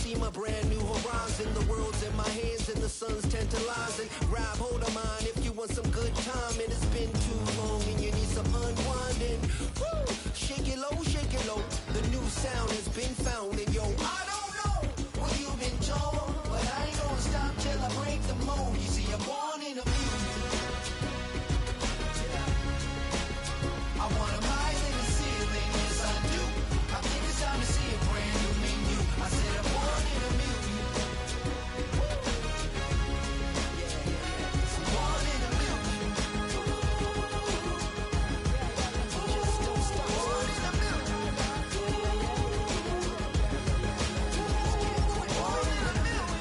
see my brand new horizon. The world's in my hands and the sun's tantalizing. Grab hold of mine if you want some good time. It has been too long and you need some unwinding. Woo! Shake it low, shake it low. The new sound has been found and yo, I don't know what you've been told, but I ain't gonna stop till I break the mold. You see, I'm born in a music. I want 'em higher than the ceiling, yes I do. I think it's time to see a brand new menu. I said I'm born in a million. I'm born in a million. Just don't stop. Born in a million. Born in a million.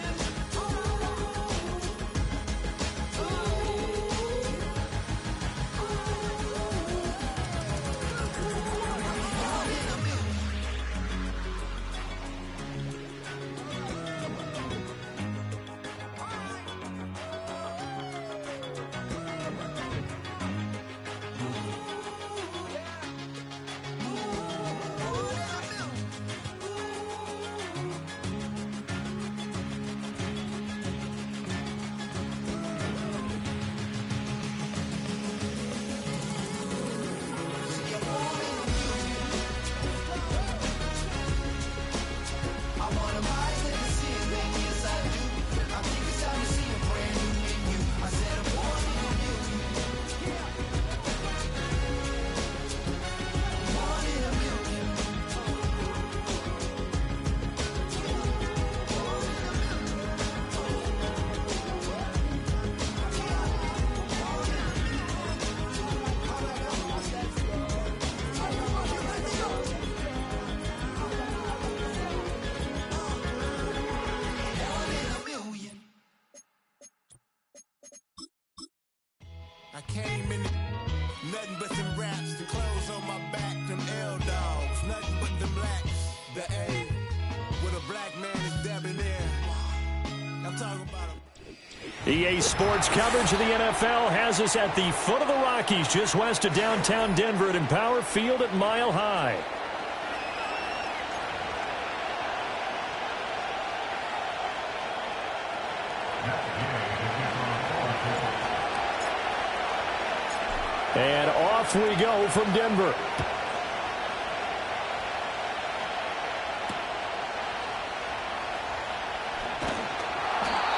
I came in nothing but some raps, the clothes on my back, them L-dogs, nothing but them blacks. The A, with a black man is debonair. I'm talking about a EA Sports coverage of the NFL has us at the foot of the Rockies, just west of downtown Denver at Empower Field at Mile High. And off we go from Denver.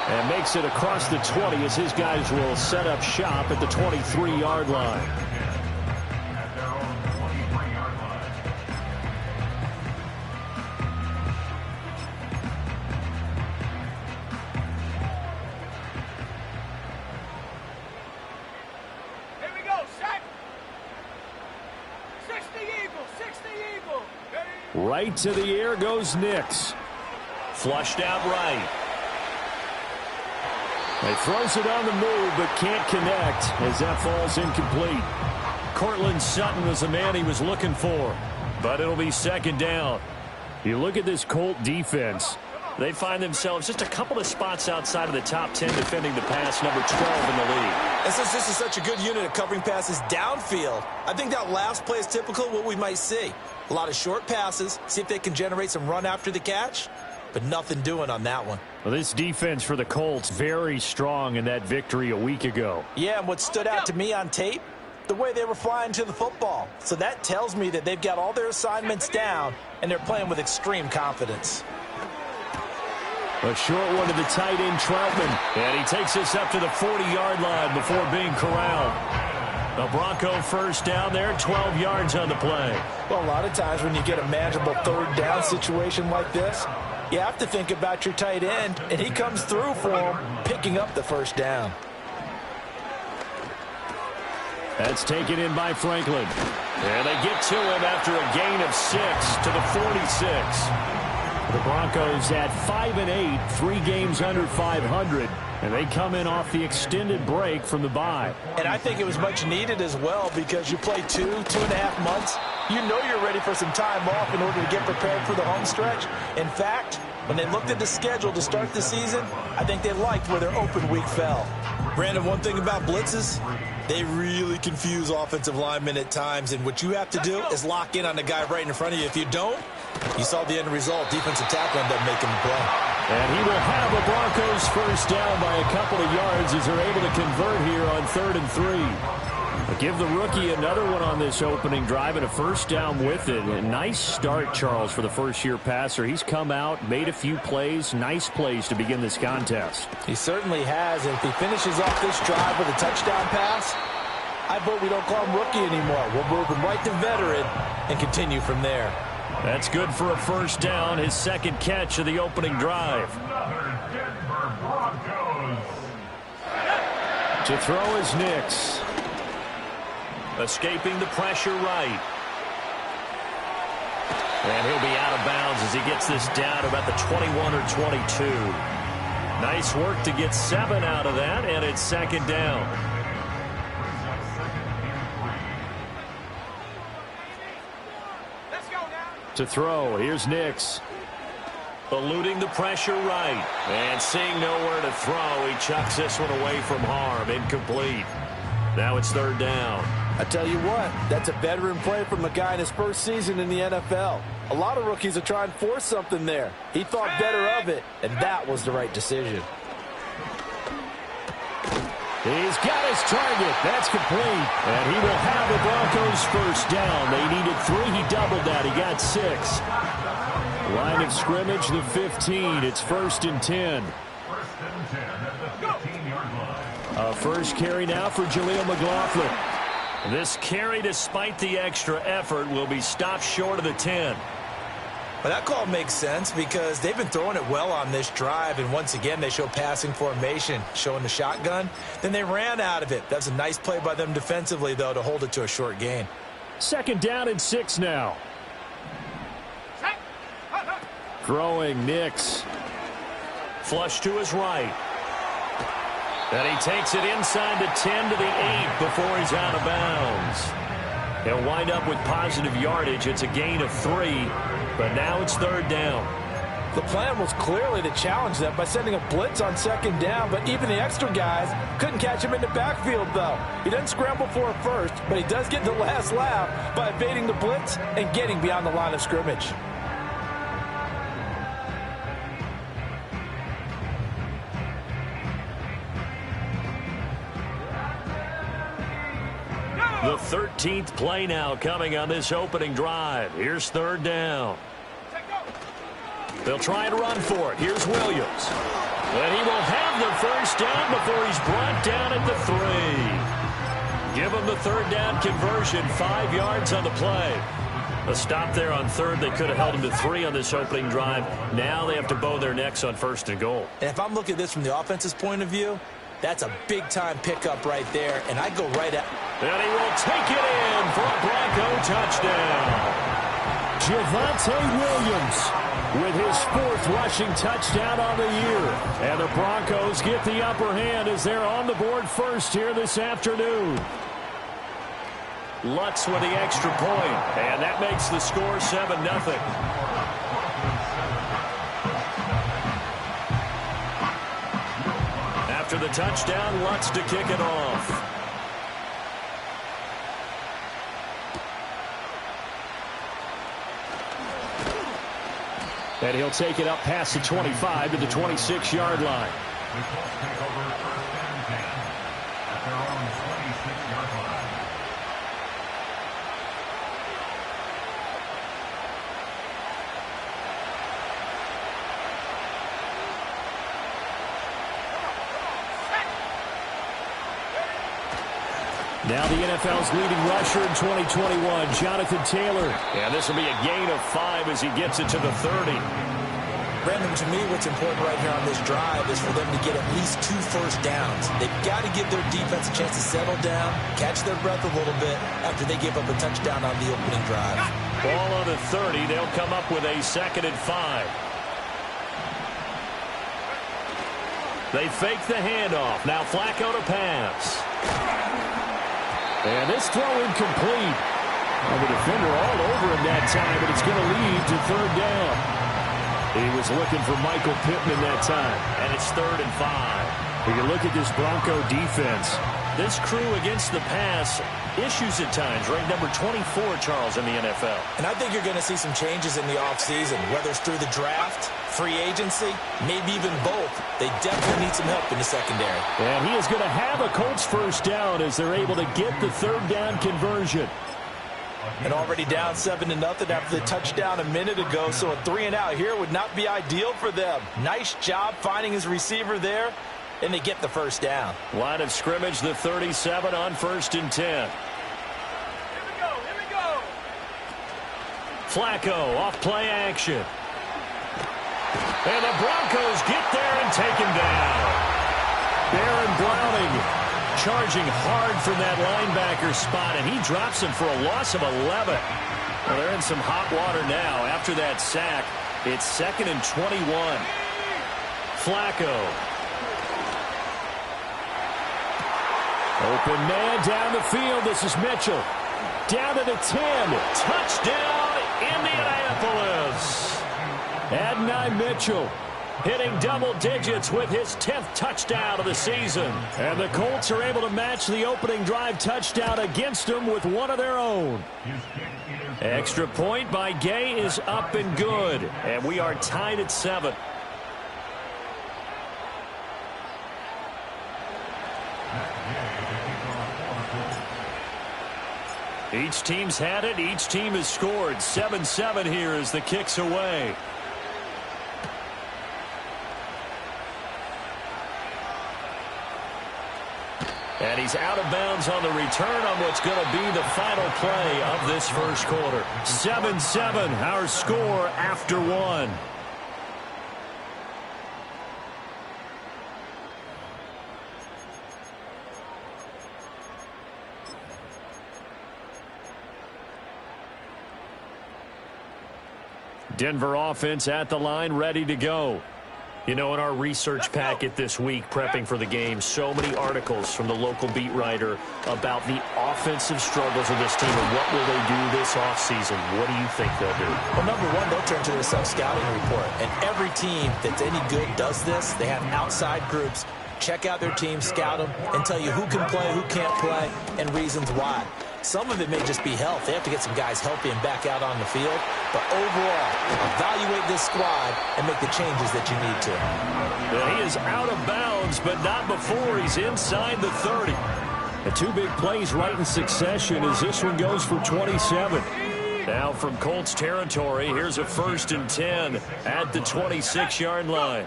And makes it across the 20 as his guys will set up shop at the 23-yard line. Right to the air goes Nix. Flushed out right. He throws it on the move but can't connect as that falls incomplete. Cortland Sutton was the man he was looking for, but it'll be second down. You look at this Colt defense. They find themselves just a couple of spots outside of the top 10 defending the pass, number 12 in the league. And since this is such a good unit of covering passes downfield, I think that last play is typical of what we might see. A lot of short passes, see if they can generate some run after the catch, but nothing doing on that one. Well, this defense for the Colts, very strong in that victory a week ago. Yeah, and what stood out to me on tape, the way they were flying to the football. So that tells me that they've got all their assignments down, and they're playing with extreme confidence. A short one to the tight end, Troutman. And he takes us up to the 40-yard line before being corralled. The Bronco first down there, 12 yards on the play. Well, a lot of times when you get a manageable third down situation like this, you have to think about your tight end, and he comes through for him, picking up the first down. That's taken in by Franklin. And they get to him after a gain of 6 to the 46. The Broncos at 5-8, 3 games under 500, and they come in off the extended break from the bye. And I think it was much needed as well because you play 2.5 months. You know you're ready for some time off in order to get prepared for the home stretch. In fact, when they looked at the schedule to start the season, I think they liked where their open week fell. Brandon, one thing about blitzes, they really confuse offensive linemen at times, and what you have to do is lock in on the guy right in front of you. If you don't, You saw the end result. Defensive tackle ended up making the play. And he will have the Broncos first down by a couple of yards as they're able to convert here on 3rd and 3. Give the rookie another one on this opening drive and a first down with it. A nice start, Charles, for the first-year passer. He's come out, made a few plays, nice plays to begin this contest. He certainly has, and if he finishes off this drive with a touchdown pass, I vote we don't call him rookie anymore. We'll move him right to veteran and continue from there. That's good for a first down, his second catch of the opening drive. To throw is Nix. Escaping the pressure right. And he'll be out of bounds as he gets this down to about the 21 or 22. Nice work to get 7 out of that, and it's second down. To throw, here's Nix. Eluding the pressure right. And seeing nowhere to throw, he chucks this one away from harm. Incomplete. Now it's third down. I tell you what, that's a veteran play from a guy in his first season in the NFL. A lot of rookies are trying to force something there. He thought better of it, and that was the right decision. He's got his target. That's complete. And he will have the Broncos first down. They needed 3. He doubled that. He got 6. Line of scrimmage, the 15. It's 1st and 10. A first carry now for Jaleel McLaughlin. This carry, despite the extra effort, will be stopped short of the 10. Well, that call makes sense because they've been throwing it well on this drive, and once again they show passing formation, showing the shotgun. Then they ran out of it. That's a nice play by them defensively, though, to hold it to a short gain. Second down and 6 now. Throwing Nix. Flush to his right. And he takes it inside the 10 to the 8 before he's out of bounds. He'll wind up with positive yardage. It's a gain of 3, but now it's third down. The plan was clearly to challenge them by sending a blitz on second down, but even the extra guys couldn't catch him in the backfield, though. He doesn't scramble for a first, but he does get the last laugh by evading the blitz and getting beyond the line of scrimmage. The 13th play now coming on this opening drive. Here's third down. They'll try and run for it. Here's Williams. And he will have the first down before he's brought down at the 3. Give him the third down conversion. 5 yards on the play. A stop there on third. They could have held him to 3 on this opening drive. Now they have to bow their necks on 1st and goal. And if I'm looking at this from the offense's point of view, that's a big-time pickup right there, and I go right at... And he will take it in for a Bronco touchdown. Javonte Williams with his 4th rushing touchdown on the year. And the Broncos get the upper hand as they're on the board first here this afternoon. Lutz with the extra point, and that makes the score 7-0. After the touchdown, Lutz to kick it off. And he'll take it up past the 25 to the 26-yard line. Now the NFL's leading rusher in 2021, Jonathan Taylor. And this will be a gain of 5 as he gets it to the 30. Brandon, to me, what's important right here on this drive is for them to get at least 2 first downs. They've got to give their defense a chance to settle down, catch their breath a little bit after they give up a touchdown on the opening drive. Ball on the 30. They'll come up with a 2nd and 5. They fake the handoff. Now Flacco to pass. And this throw incomplete. The defender all over him that time, but it's going to lead to third down. He was looking for Michael Pittman that time, and it's 3rd and 5. If you look at this Bronco defense, This crew against the pass, issues at times, right? Number 24, Charles, in the NFL. And I think you're going to see some changes in the offseason, whether it's through the draft, free agency, maybe even both. They definitely need some help in the secondary. And he is going to have a Colts first down as they're able to get the third down conversion. And already down 7-0 after the touchdown a minute ago, so a 3-and-out here would not be ideal for them. Nice job finding his receiver there, and they get the first down. Line of scrimmage, the 37 on 1st and 10. Here we go. Flacco off play action. And the Broncos get there and take him down. Baron Browning charging hard from that linebacker spot, and he drops him for a loss of 11. Well, they're in some hot water now. After that sack, it's 2nd and 21. Flacco. Open man down the field. This is Mitchell. Down to the 10. Touchdown, Indianapolis. Adonai Mitchell hitting double digits with his 10th touchdown of the season. And the Colts are able to match the opening drive touchdown against them with one of their own. Extra point by Gay is up and good. And we are tied at 7. Each team's had it. Each team has scored. 7-7 here as the kick's away. And he's out of bounds on the return on what's going to be the final play of this first quarter. 7-7, our score after 1. Denver offense at the line, ready to go. You know, in our research packet this week, prepping for the game, so many articles from the local beat writer about the offensive struggles of this team and what will they do this offseason. What do you think they'll do? Well, number one, they'll turn to their self-scouting report. And every team that's any good does this. They have outside groups. Check out their team, scout them, and tell you who can play, who can't play, and reasons why. Some of it may just be health. They have to get some guys healthy and back out on the field. But overall, evaluate this squad and make the changes that you need to. Well, he is out of bounds, but not before he's inside the 30. The two big plays right in succession as this one goes for 27. Now from Colts territory, here's a 1st and 10 at the 26-yard line.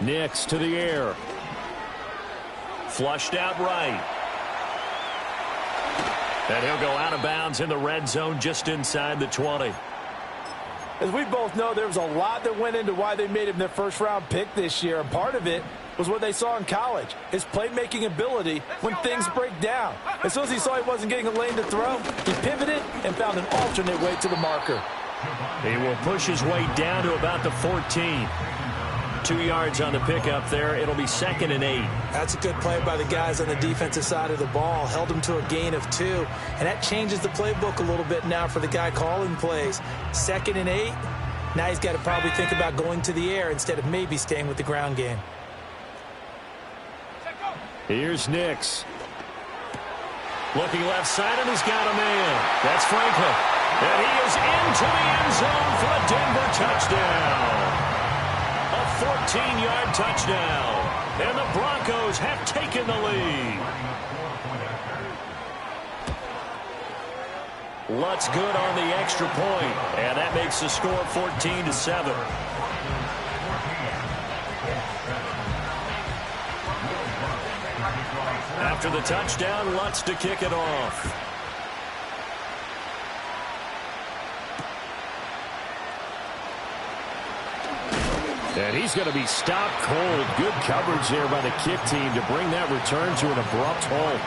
Nix to the air. Flushed out right. And he'll go out of bounds in the red zone just inside the 20. As we both know, there was a lot that went into why they made him their first-round pick this year. And part of it was what they saw in college, his playmaking ability when things break down. As soon as he saw he wasn't getting a lane to throw, he pivoted and found an alternate way to the marker. He will push his way down to about the 14. 2 yards on the pickup there. It'll be 2nd and 8. That's a good play by the guys on the defensive side of the ball. Held him to a gain of 2. And that changes the playbook a little bit now for the guy calling plays. 2nd and 8. Now he's got to probably think about going to the air instead of maybe staying with the ground game. Here's Nix. Looking left side, and he's got a man. That's Franklin. And he is into the end zone for a Denver touchdown. A 14-yard touchdown. And the Broncos have taken the lead. Lutz good on the extra point. And that makes the score 14-7. After the touchdown, Lutz to kick it off. And he's going to be stopped cold. Good coverage there by the kick team to bring that return to an abrupt halt.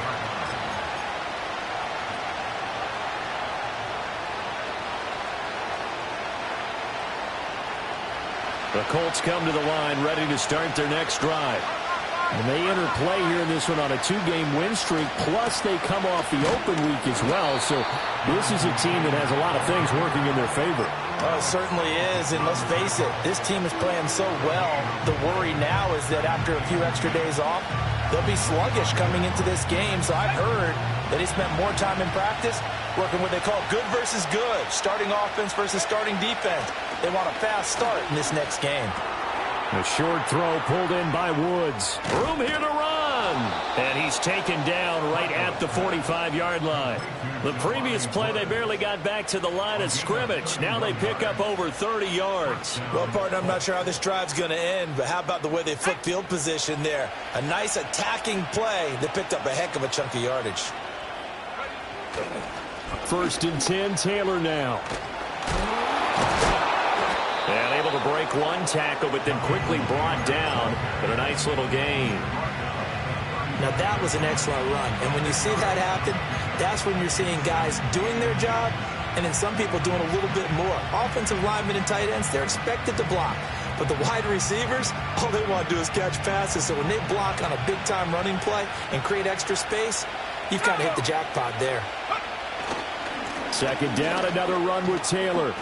The Colts come to the line ready to start their next drive. And they enter play here in this one on a 2-game win streak, plus they come off the open week as well. So this is a team that has a lot of things working in their favor. Oh, it certainly is, and let's face it, this team is playing so well. The worry now is that after a few extra days off, they'll be sluggish coming into this game. So I've heard that he spent more time in practice working what they call good versus good, starting offense versus starting defense. They want a fast start in this next game. A short throw pulled in by Woods. Room here to run. And he's taken down right at the 45-yard line. The previous play, they barely got back to the line of scrimmage. Now they pick up over 30 yards. Well, partner, I'm not sure how this drive's going to end, but how about the way they flip field position there? A nice attacking play that picked up a heck of a chunk of yardage. 1st and 10, Taylor now. And able to break one tackle, but then quickly brought down. But a nice little gain. Now that was an excellent run. And when you see that happen, that's when you're seeing guys doing their job and then some people doing a little bit more. Offensive linemen and tight ends, they're expected to block. But the wide receivers, all they want to do is catch passes. So when they block on a big-time running play and create extra space, you've kind of hit the jackpot there. 2nd down, another run with Taylor.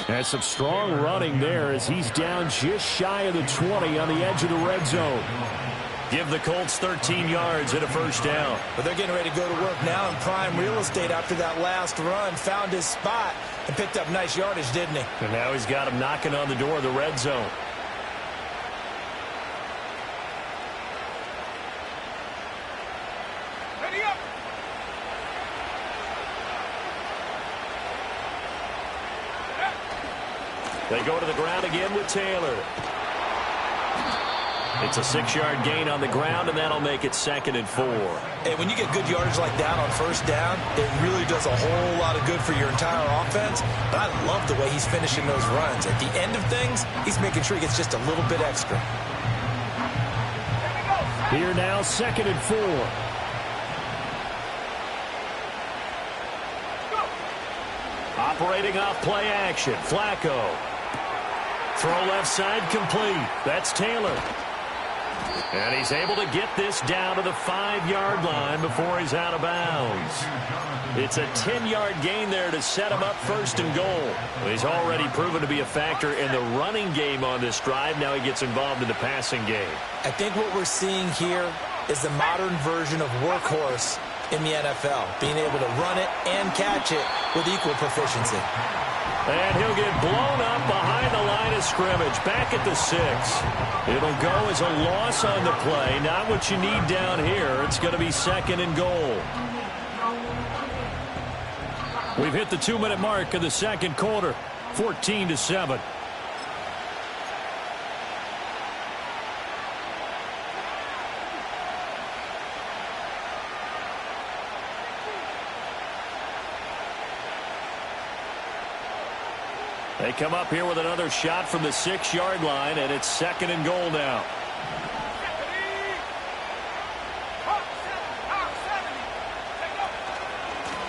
And some strong running there as he's down just shy of the 20 on the edge of the red zone. Give the Colts 13 yards and a 1st down. But they're getting ready to go to work now in prime real estate after that last run. Found his spot and picked up nice yardage, didn't he? And now he's got him knocking on the door of the red zone. Ready up. They go to the ground again with Taylor. It's a 6-yard gain on the ground, and that'll make it 2nd and 4. And when you get good yardage like that on 1st down, it really does a whole lot of good for your entire offense. But I love the way he's finishing those runs. At the end of things, he's making sure he gets just a little bit extra. Here now, 2nd and 4. Operating off play action, Flacco. Throw left side complete. That's Taylor. And he's able to get this down to the 5-yard line before he's out of bounds. It's a 10-yard gain there to set him up 1st and goal. He's already proven to be a factor in the running game on this drive. Now he gets involved in the passing game. I think what we're seeing here is the modern version of workhorse in the NFL, being able to run it and catch it with equal proficiency. And he'll get blown up behind the line of scrimmage, back at the 6. It'll go as a loss on the play. Not what you need down here. It's going to be 2nd and goal. We've hit the 2-minute mark of the 2nd quarter, 14-7. They come up here with another shot from the 6-yard line, and it's 2nd and goal now.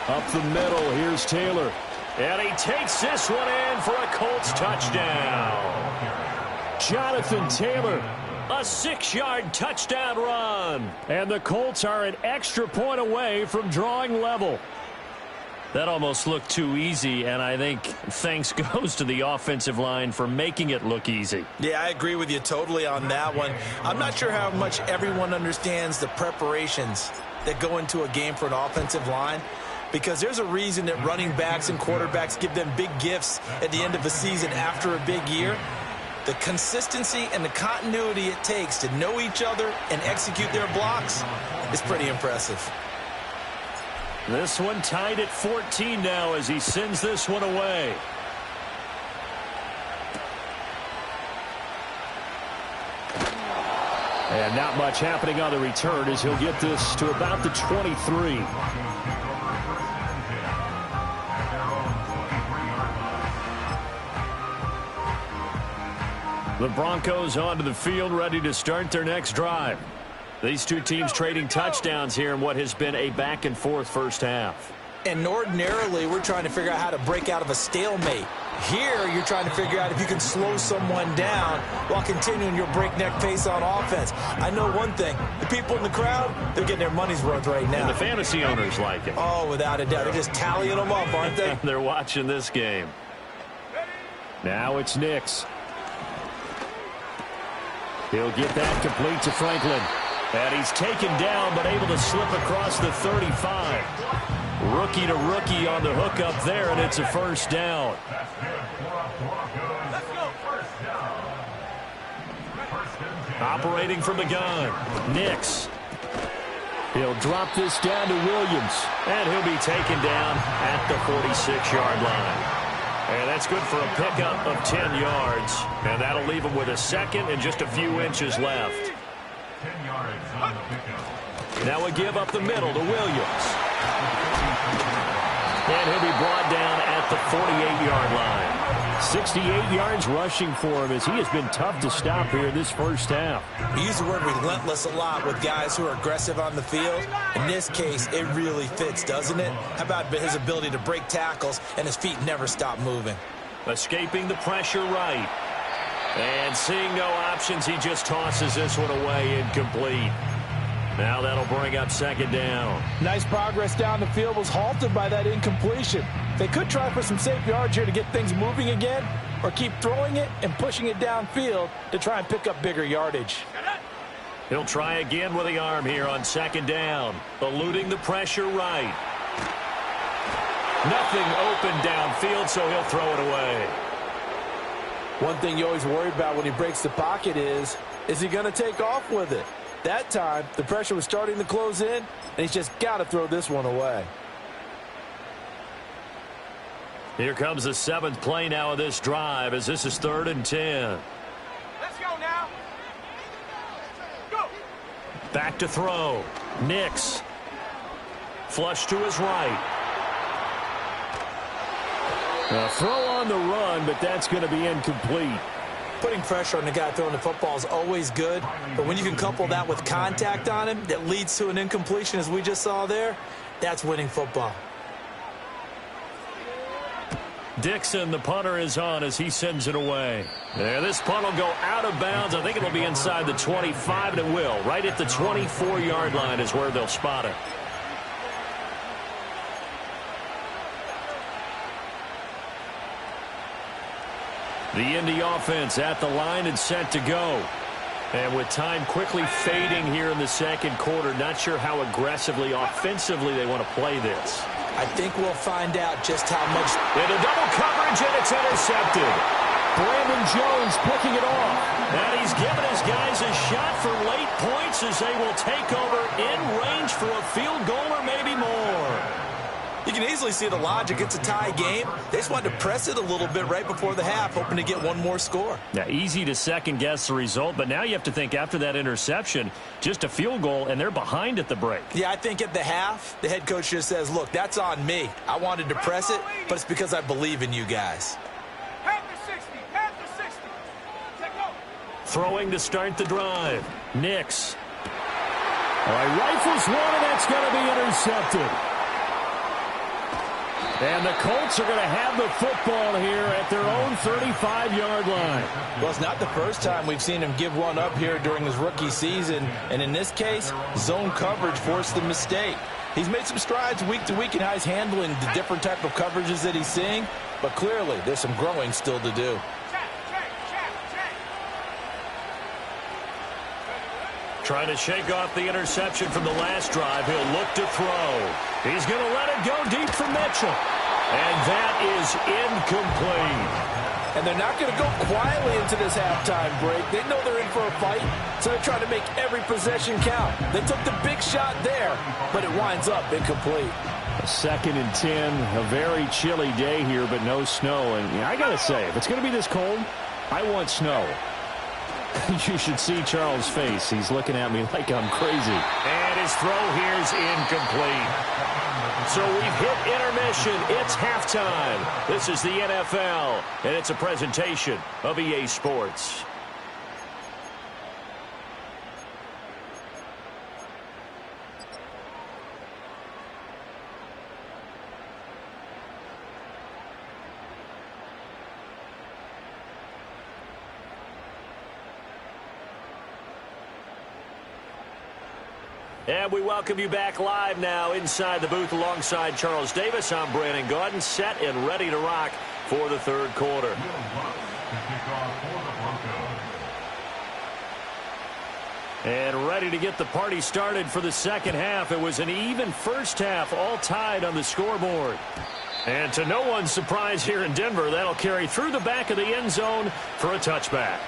Up the middle, here's Taylor. And he takes this one in for a Colts touchdown. Jonathan Taylor, a 6-yard touchdown run. And the Colts are an extra point away from drawing level. That almost looked too easy, and I think thanks goes to the offensive line for making it look easy. Yeah, I agree with you totally on that one. I'm not sure how much everyone understands the preparations that go into a game for an offensive line, because there's a reason that running backs and quarterbacks give them big gifts at the end of the season after a big year. The consistency and the continuity it takes to know each other and execute their blocks is pretty impressive. This one tied at 14 now as he sends this one away. And not much happening on the return as he'll get this to about the 23. The Broncos onto the field, ready to start their next drive. These two teams trading touchdowns here in what has been a back-and-forth first half. And ordinarily, we're trying to figure out how to break out of a stalemate. Here, you're trying to figure out if you can slow someone down while continuing your breakneck pace on offense. I know one thing. The people in the crowd, they're getting their money's worth right now. And the fantasy owners like it. Oh, without a doubt. They're just tallying them up, aren't they? They're watching this game. Now it's Nix. He'll get that complete to Franklin. And he's taken down, but able to slip across the 35. Rookie to rookie on the hook up there, and it's a first down. Operating from the gun, Nix. He'll drop this down to Williams, and he'll be taken down at the 46-yard line. And that's good for a pickup of 10 yards, and that'll leave him with a second and just a few inches left. 10 yards on the pickup. Now a give up the middle to Williams. And he'll be brought down at the 48-yard line. 68 yards rushing for him as he has been tough to stop here this first half. We use the word relentless a lot with guys who are aggressive on the field. In this case, it really fits, doesn't it? How about his ability to break tackles and his feet never stop moving? Escaping the pressure right. And seeing no options, he just tosses this one away incomplete. Now that'll bring up second down. Nice progress down the field, was halted by that incompletion. They could try for some safe yards here to get things moving again, or keep throwing it and pushing it downfield to try and pick up bigger yardage. He'll try again with the arm here on second down, eluding the pressure right. Nothing open downfield, so he'll throw it away. One thing you always worry about when he breaks the pocket is he going to take off with it? That time, the pressure was starting to close in, and he's just got to throw this one away. Here comes the 7th play now of this drive as this is 3rd and 10. Let's go now. Go. Back to throw. Nix. Flush to his right. A throw on the run, but that's going to be incomplete. Putting pressure on the guy throwing the football is always good, but when you can couple that with contact on him that leads to an incompletion, as we just saw there, that's winning football. Dixon, the punter, is on as he sends it away. There, this punt will go out of bounds. I think it'll be inside the 25, and it will. Right at the 24-yard line is where they'll spot it. The Indy offense at the line and set to go. And with time quickly fading here in the second quarter, not sure how aggressively, offensively they want to play this. I think we'll find out just how much. Into double coverage, and it's intercepted. Brandon Jones picking it off. And he's given his guys a shot for late points as they will take over in range for a field goal or maybe more. You can easily see the logic. It's a tie game. They just wanted to press it a little bit right before the half, hoping to get one more score. Yeah, easy to second-guess the result, but now you have to think after that interception, just a field goal, and they're behind at the break. Yeah, I think at the half, the head coach just says, look, that's on me. I wanted to press it, but it's because I believe in you guys. Half to 60. Half to 60. Take go. Throwing to start the drive. Nix. All right, rifles one, and that's going to be intercepted. And the Colts are going to have the football here at their own 35-yard line. Well, it's not the first time we've seen him give one up here during his rookie season. And in this case, zone coverage forced the mistake. He's made some strides week to week in how he's handling the different type of coverages that he's seeing. But clearly, there's some growing still to do. Trying to shake off the interception from the last drive. He'll look to throw. He's going to let it go deep for Mitchell. And that is incomplete. And they're not going to go quietly into this halftime break. They know they're in for a fight, so they're trying to make every possession count. They took the big shot there, but it winds up incomplete. A 2nd and 10, a very chilly day here, but no snow. And I got to say, if it's going to be this cold, I want snow. You should see Charles' face. He's looking at me like I'm crazy. And his throw here is incomplete. So we've hit intermission. It's halftime. This is the NFL, and it's a presentation of EA Sports. And we welcome you back live now inside the booth alongside Charles Davis. I'm Brandon Gaudin, set and ready to rock for the third quarter. And ready. ready to get the party started for the second half. It was an even first half, all tied on the scoreboard. And to no one's surprise here in Denver, that'll carry through the back of the end zone for a touchback.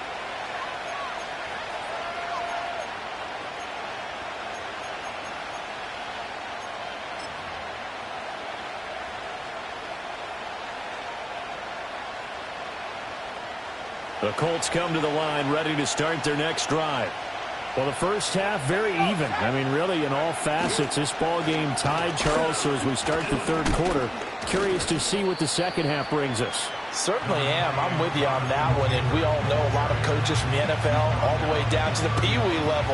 The Colts come to the line ready to start their next drive. Well, the first half, very even. I mean, really, in all facets, this ball game tied, Charles. So as we start the third quarter, curious to see what the second half brings us. Certainly am. I'm with you on that one. And we all know a lot of coaches from the NFL all the way down to the peewee level.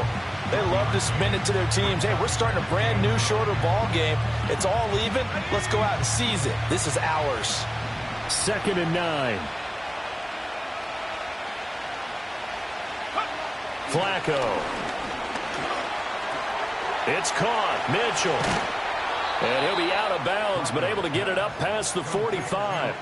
They love to spin it to their teams. Hey, we're starting a brand new, shorter ball game. It's all even. Let's go out and seize it. This is ours. 2nd and 9. Flacco. It's caught. Mitchell. And he'll be out of bounds, but able to get it up past the 45.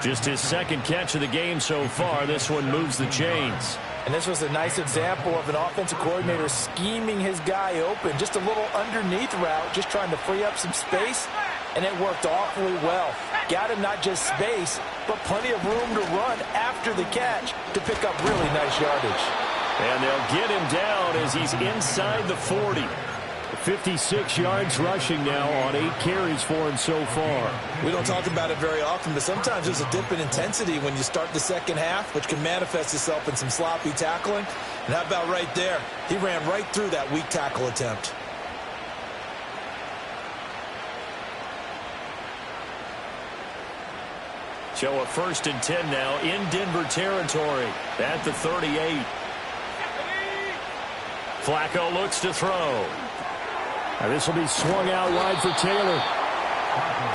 Just his second catch of the game so far. This one moves the chains. And this was a nice example of an offensive coordinator scheming his guy open. Just a little underneath route, just trying to free up some space. And it worked awfully well. Got him not just space, but plenty of room to run after the catch to pick up really nice yardage. And they'll get him down as he's inside the 40. 56 yards rushing now on 8 carries for him so far. We don't talk about it very often, but sometimes there's a dip in intensity when you start the second half, which can manifest itself in some sloppy tackling. And how about right there? He ran right through that weak tackle attempt. So a 1st and 10 now in Denver territory at the 38. Flacco looks to throw. And this will be swung out wide for Taylor.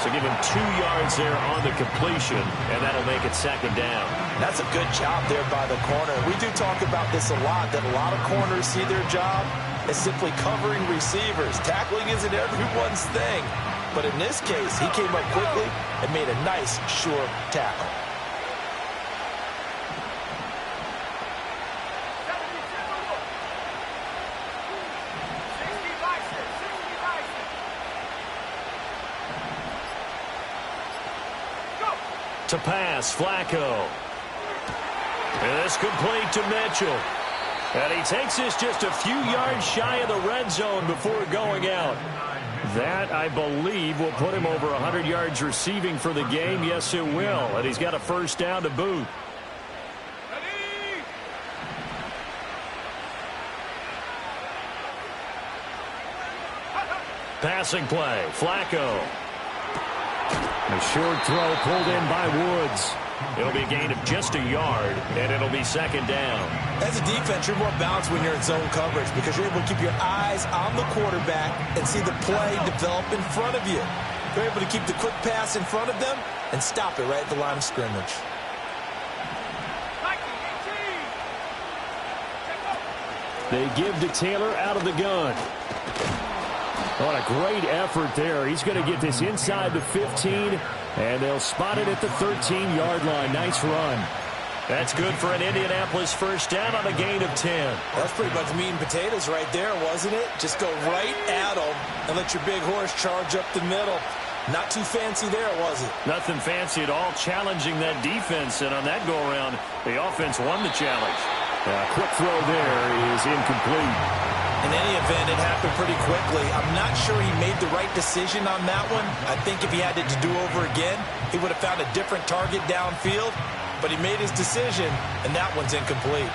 So give him 2 yards there on the completion, and that'll make it 2nd down. That's a good job there by the corner. We do talk about this a lot, that a lot of corners see their job as simply covering receivers. Tackling isn't everyone's thing. But in this case, he came up quickly and made a nice, sure tackle. To pass, Flacco. And this complete to Mitchell. And he takes this just a few yards shy of the red zone before going out. That, I believe, will put him over 100 yards receiving for the game. Yes, it will. And he's got a 1st down to boot. Passing play, Flacco. A short throw pulled in by Woods. It'll be a gain of just a yard, and it'll be 2nd down. As a defense, you're more balanced when you're in zone coverage because you're able to keep your eyes on the quarterback and see the play develop in front of you. You're able to keep the quick pass in front of them and stop it right at the line of scrimmage. They give to Taylor out of the gun. What a great effort there. He's going to get this inside the 15, and they'll spot it at the 13-yard line. Nice run. That's good for an Indianapolis 1st down on a gain of 10. That's pretty much meat and potatoes right there, wasn't it? Just go right at them and let your big horse charge up the middle. Not too fancy there, was it? Nothing fancy at all, challenging that defense, and on that go-around, the offense won the challenge. Quick throw there is incomplete. In any event, it happened pretty quickly. I'm not sure he made the right decision on that one. I think if he had it to do over again, he would have found a different target downfield. But he made his decision, and that one's incomplete.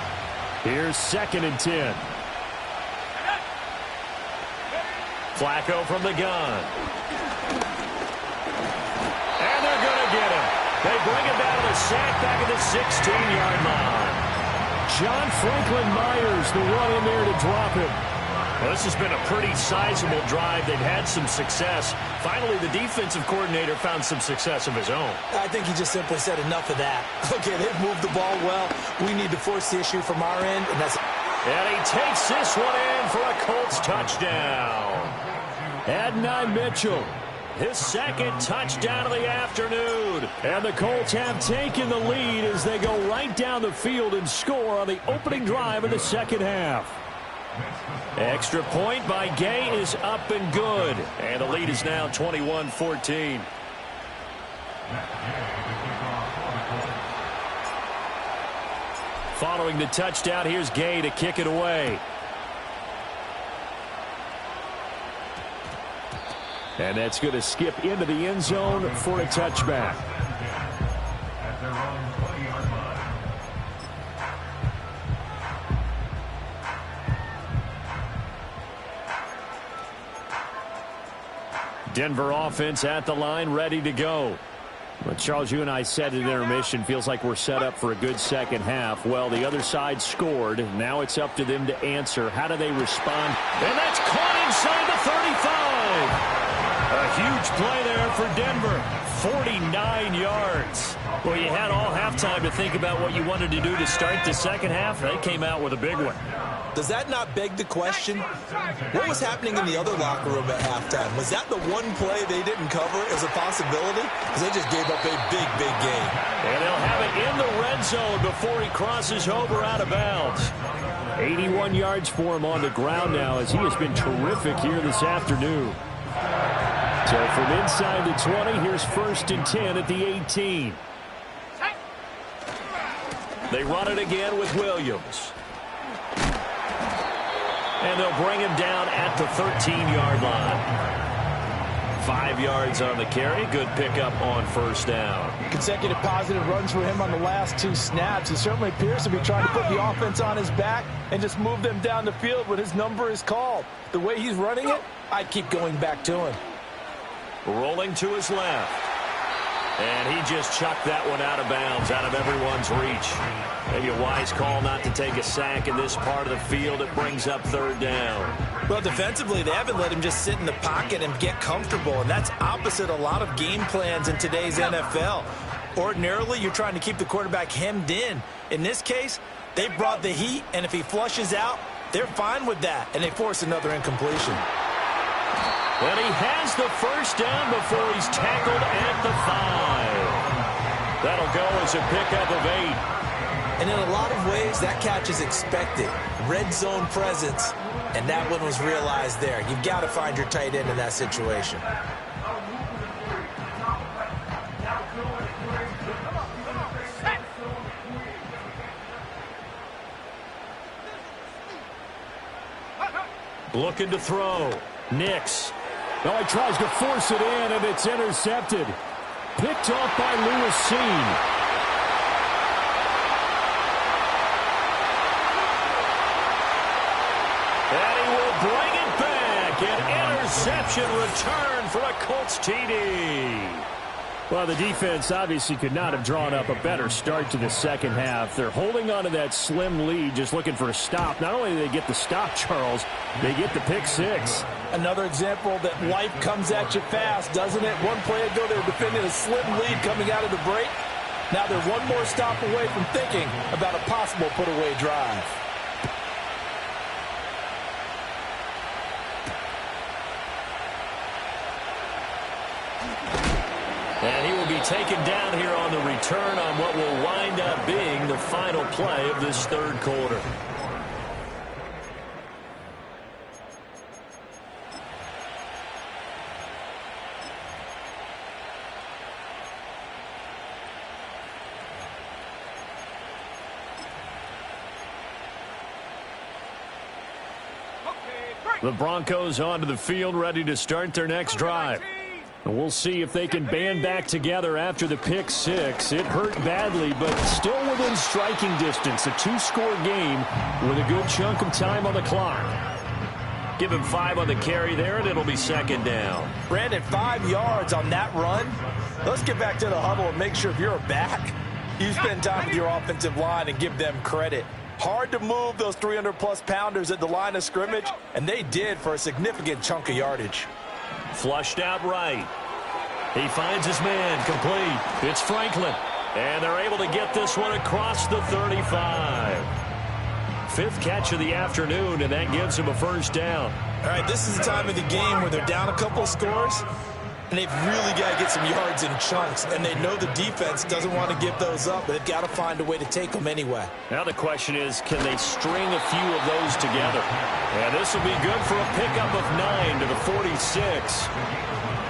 Here's 2nd and 10. Flacco from the gun. And they're going to get him. They bring him down to the sack back at the 16-yard line. John Franklin Myers, the one in there to drop him. Well, this has been a pretty sizable drive. They've had some success. Finally, the defensive coordinator found some success of his own. I think he just simply said enough of that. Okay, they've moved the ball well. We need to force the issue from our end, and that's... And he takes this one in for a Colts touchdown. Adonai Mitchell, his 2nd touchdown of the afternoon. And the Colts have taken the lead as they go right down the field and score on the opening drive of the second half. Extra point by Gay is up and good. And the lead is now 21-14. Following the touchdown, here's Gay to kick it away. And that's going to skip into the end zone for a touchback. At their own 20-yard line. Denver offense at the line, ready to go. Well, Charles, you and I said at intermission, feels like we're set up for a good second half. Well, the other side scored. Now it's up to them to answer. How do they respond? And that's caught inside the 35. A huge play there for Denver. 49 yards. Well, you had all halftime to think about what you wanted to do to start the second half. They came out with a big one. Does that not beg the question? What was happening in the other locker room at halftime? Was that the one play they didn't cover as a possibility? Because they just gave up a big, big game. And they'll have it in the red zone before he crosses over out of bounds. 81 yards for him on the ground now as he has been terrific here this afternoon. So from inside the 20, here's 1st and 10 at the 18. They run it again with Williams. And they'll bring him down at the 13-yard line. 5 yards on the carry. Good pickup on 1st down. Consecutive positive runs for him on the last 2 snaps. He certainly appears to be trying to put the offense on his back and just move them down the field when his number is called. The way he's running it, I'd keep going back to him. Rolling to his left. And he just chucked that one out of bounds, out of everyone's reach. Maybe a wise call not to take a sack in this part of the field. It brings up 3rd down. Well, defensively, they haven't let him just sit in the pocket and get comfortable, and that's opposite a lot of game plans in today's NFL. Ordinarily, you're trying to keep the quarterback hemmed in. In this case, they brought the heat, and if he flushes out, they're fine with that, and they force another incompletion. And he has the 1st down before he's tackled at the 5. That'll go as a pickup of 8. And in a lot of ways, that catch is expected. Red zone presence, and that one was realized there. You've got to find your tight end in that situation. Looking to throw. Nix. Oh, he tries to force it in, and it's intercepted. Picked off by Lewis Seen. And he will bring it back. An interception return for a Colts TD. Well, the defense obviously could not have drawn up a better start to the second half. They're holding on to that slim lead, just looking for a stop. Not only do they get the stop, Charles, they get the pick 6. Another example that life comes at you fast, doesn't it? One play ago, they were defending a slim lead coming out of the break. Now they're one more stop away from thinking about a possible put-away drive. And he will be taken down here on the return on what will wind up being the final play of this 3rd quarter. The Broncos onto the field, ready to start their next drive. And we'll see if they can band back together after the pick 6. It hurt badly, but still within striking distance. A 2-score game with a good chunk of time on the clock. Give him 5 on the carry there, and it'll be 2nd down. Brandon, 5 yards on that run. Let's get back to the huddle and make sure if you're a back, you spend time with your offensive line and give them credit. Hard to move those 300-plus pounders at the line of scrimmage, and they did for a significant chunk of yardage. Flushed out right. He finds his man, complete. It's Franklin. And they're able to get this one across the 35. 5th catch of the afternoon, and that gives him a 1st down. All right, this is the time of the game where they're down a couple scores. And they've really got to get some yards in chunks, and they know the defense doesn't want to give those up, but they've got to find a way to take them anyway. Now the question is, can they string a few of those together? And this will be good for a pickup of 9 to the 46.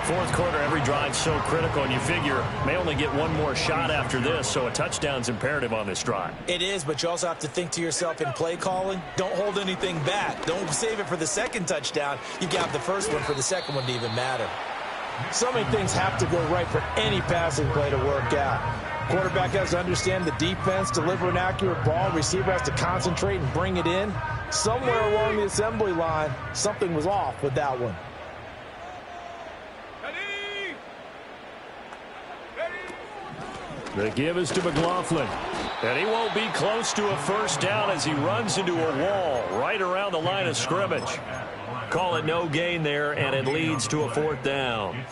Fourth quarter, every drive so critical, and you figure may only get one more shot after this, so a touchdown's imperative on this drive. It is, but you also have to think to yourself in play calling, don't hold anything back. Don't save it for the second touchdown. You got the first one for the second one to even matter. So many things have to go right for any passing play to work out. Quarterback has to understand the defense, deliver an accurate ball. Receiver has to concentrate and bring it in. Somewhere along the assembly line, something was off with that one. The give is to McLaughlin. And he won't be close to a first down as he runs into a wall right around the line of scrimmage. Call it no gain there, and it leads to a fourth down.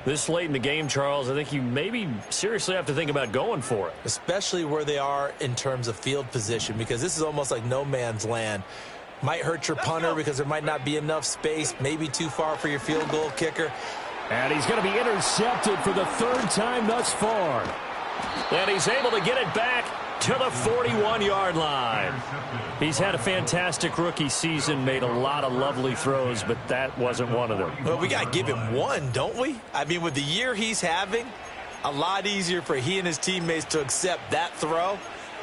This late in the game, Charles, I think you maybe seriously have to think about going for it. Especially where they are in terms of field position, because this is almost like no man's land. Might hurt your punter because there might not be enough space, maybe too far for your field goal kicker. And he's going to be intercepted for the third time thus far. And he's able to get it back to the 41-yard line. He's had a fantastic rookie season, made a lot of lovely throws, but that wasn't one of them. Well, we got to give him one, don't we? I mean, with the year he's having, a lot easier for he and his teammates to accept that throw,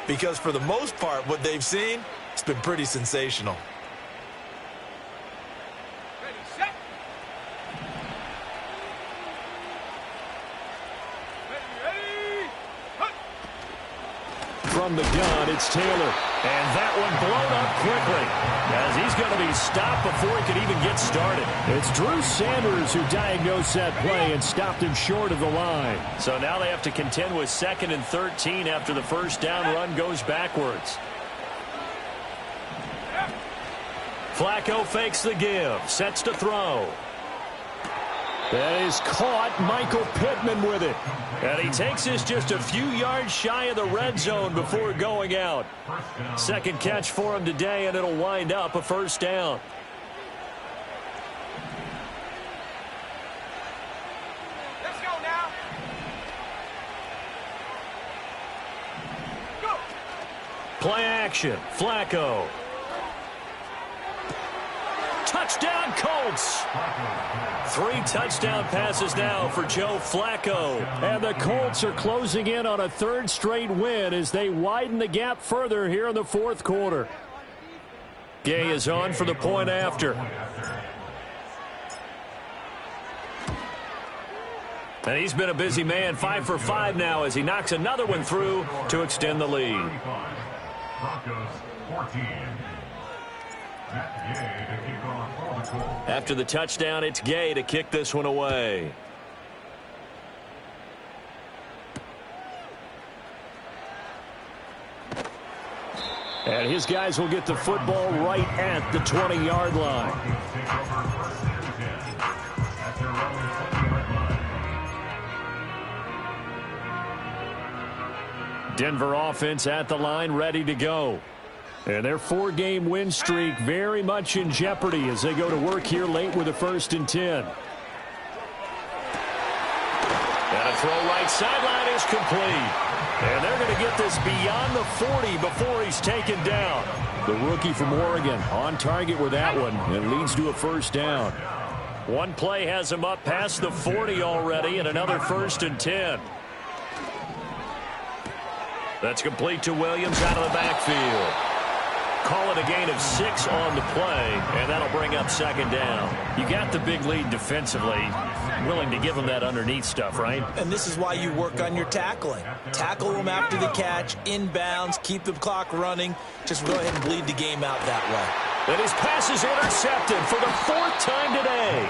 because for the most part, what they've seen, it's been pretty sensational. From the gun, it's Taylor. And that one blown up quickly as he's going to be stopped before he could even get started. It's Drew Sanders who diagnosed that play and stopped him short of the line. So now they have to contend with 2nd and 13 after the first down run goes backwards. Flacco fakes the give, sets to throw. That is caught. Michael Pittman with it. And he takes this just a few yards shy of the red zone before going out. Second catch for him today, and it'll wind up a first down. Let's go now. Go. Play action. Flacco. Touchdown, Colts. 3 touchdown passes now for Joe Flacco. And the Colts are closing in on a 3rd straight win as they widen the gap further here in the 4th quarter. Gay is on for the point after. And he's been a busy man, 5 for 5 now as he knocks another one through to extend the lead. Broncos 14. After the touchdown, it's Gay to kick this one away. And his guys will get the football right at the 20-yard line. Denver offense at the line, ready to go. And their 4-game win streak very much in jeopardy as they go to work here late with a 1st and 10. And a throw right sideline is complete. And they're going to get this beyond the 40 before he's taken down. The rookie from Oregon on target with that one and leads to a first down. One play has him up past the 40 already and another 1st and 10. That's complete to Williams out of the backfield. Call it a gain of 6 on the play, and that'll bring up 2nd down. You got the big lead defensively, willing to give them that underneath stuff, right? And this is why you work on your tackling. Tackle them after the catch, inbounds, keep the clock running. Just go ahead and bleed the game out that way. And his pass is intercepted for the 4th time today.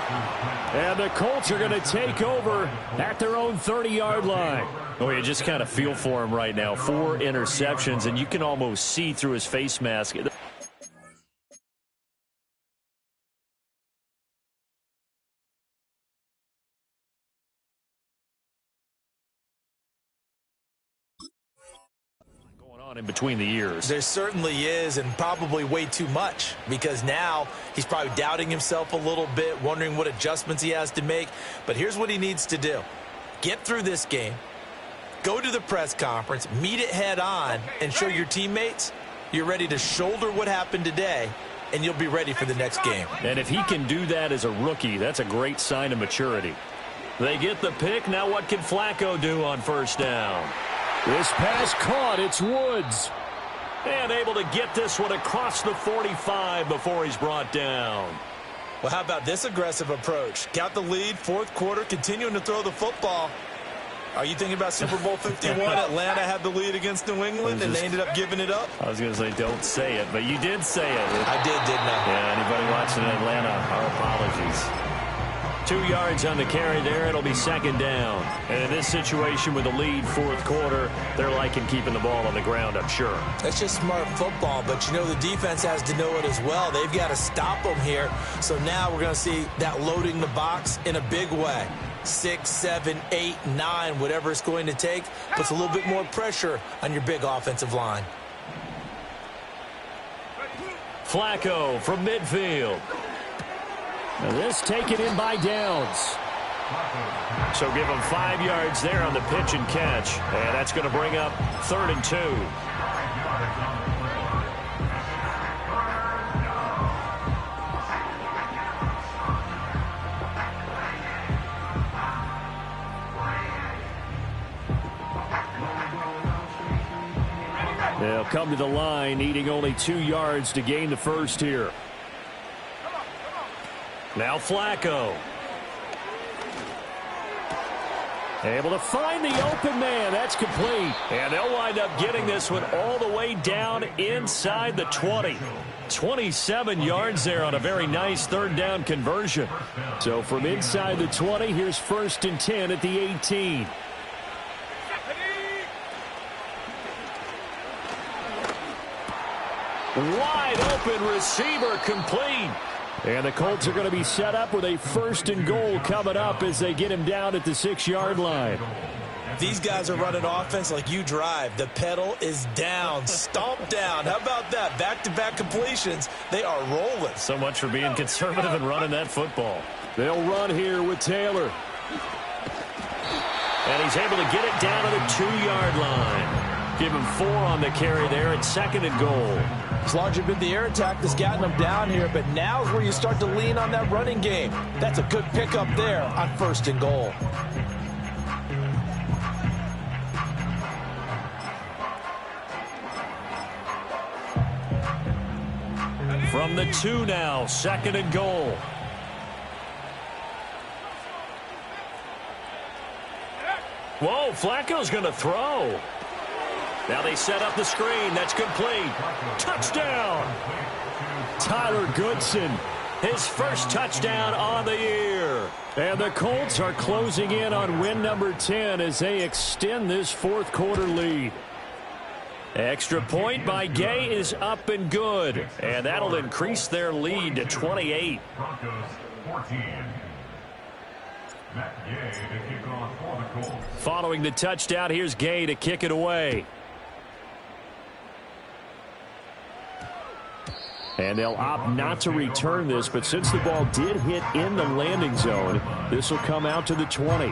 And the Colts are going to take over at their own 30-yard line. Oh, you just kind of feel for him right now. 4 interceptions, and you can almost see through his face mask. Going In between the years. There certainly is, and probably way too much, because now he's probably doubting himself a little bit, wondering what adjustments he has to make. But here's what he needs to do. Get through this game, go to the press conference, meet it head on, and show your teammates you're ready to shoulder what happened today, and you'll be ready for the next game. And if he can do that as a rookie, that's a great sign of maturity. They get the pick. Now what can Flacco do on first down? This pass caught. It's Woods. And able to get this one across the 45 before he's brought down. Well, how about this aggressive approach? Got the lead, fourth quarter, continuing to throw the football. Are you thinking about Super Bowl 51? Atlanta had the lead against New England, and they ended up giving it up? I was going to say don't say it, but you did say it. I did, didn't I? Yeah, anybody watching Atlanta, our apologies. 2 yards on the carry there. It'll be second down. And in this situation with the lead fourth quarter, they're liking keeping the ball on the ground, I'm sure. That's just smart football, but you know the defense has to know it as well. They've got to stop them here. So now we're going to see that loading the box in a big way. 6, 7, 8, 9, whatever it's going to take, puts a little bit more pressure on your big offensive line. Flacco from midfield. Now this taken in by Downs. So give him 5 yards there on the pitch and catch. And that's going to bring up 3rd and 2. They'll come to the line, needing only 2 yards to gain the first here. Now Flacco. Able to find the open man. That's complete. And they'll wind up getting this one all the way down inside the 20. 27 yards there on a very nice third down conversion. So from inside the 20, here's 1st and 10 at the 18. Wide open receiver complete. And the Colts are going to be set up with a 1st and goal coming up as they get him down at the 6-yard line. These guys are running offense like you drive. The pedal is down, stomped down. How about that? Back-to-back completions. They are rolling. So much for being conservative and running that football. They'll run here with Taylor. And he's able to get it down to the 2-yard line. Give him 4 on the carry there at 2nd and goal. It's largely been the air attack that's gotten them down here, but now's where you start to lean on that running game. That's a good pickup there on 1st and goal. From the 2 now, 2nd and goal. Whoa, Flacco's going to throw. Now they set up the screen. That's complete. Touchdown. Tyler Goodson, his first touchdown on the year. And the Colts are closing in on win number 10 as they extend this fourth quarter lead. Extra point by Gay is up and good. And that'll increase their lead to 28. Broncos 14. Matt Gay to kick off for the Colts. Following the touchdown, here's Gay to kick it away. And they'll opt not to return this, but since the ball did hit in the landing zone, this will come out to the 20.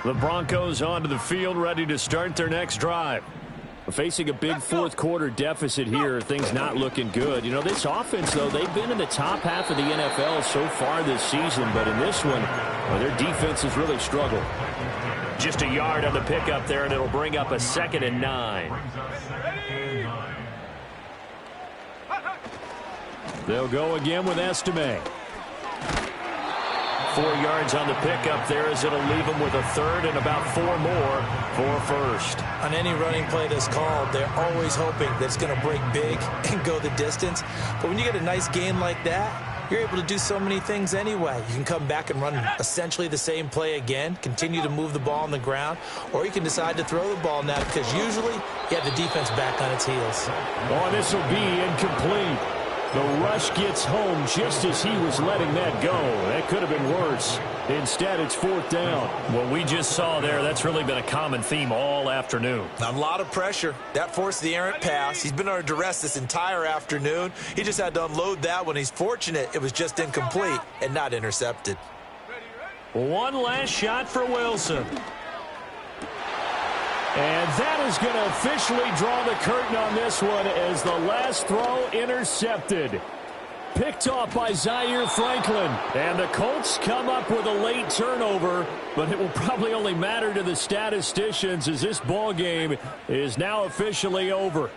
The Broncos onto the field, ready to start their next drive. Facing a big fourth quarter deficit here, things not looking good. You know, this offense, though, they've been in the top half of the NFL so far this season, but in this one, well, their defense has really struggled. Just a yard on the pickup there, and it'll bring up a 2nd and 9. They'll go again with Estime. 4 yards on the pickup there as it'll leave them with a 3rd and about 4 more for 1st. On any running play that's called, they're always hoping that it's going to break big and go the distance. But when you get a nice game like that, you're able to do so many things anyway. You can come back and run essentially the same play again, continue to move the ball on the ground, or you can decide to throw the ball now because usually you have the defense back on its heels. Oh, this will be incomplete. The rush gets home just as he was letting that go. That could have been worse. Instead, it's 4th down. What we just saw there, that's really been a common theme all afternoon. A lot of pressure. That forced the errant pass. He's been under duress this entire afternoon. He just had to unload that one. He's fortunate it was just incomplete and not intercepted. One last shot for Wilson. And that is going to officially draw the curtain on this one as the last throw intercepted. Picked off by Zaire Franklin. And the Colts come up with a late turnover, but it will probably only matter to the statisticians as this ball game is now officially over.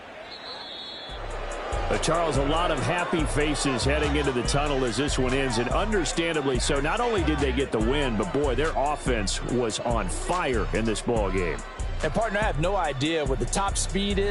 Charles, a lot of happy faces heading into the tunnel as this one ends, and understandably so. Not only did they get the win, but boy, their offense was on fire in this ball game. And partner, I have no idea what the top speed is.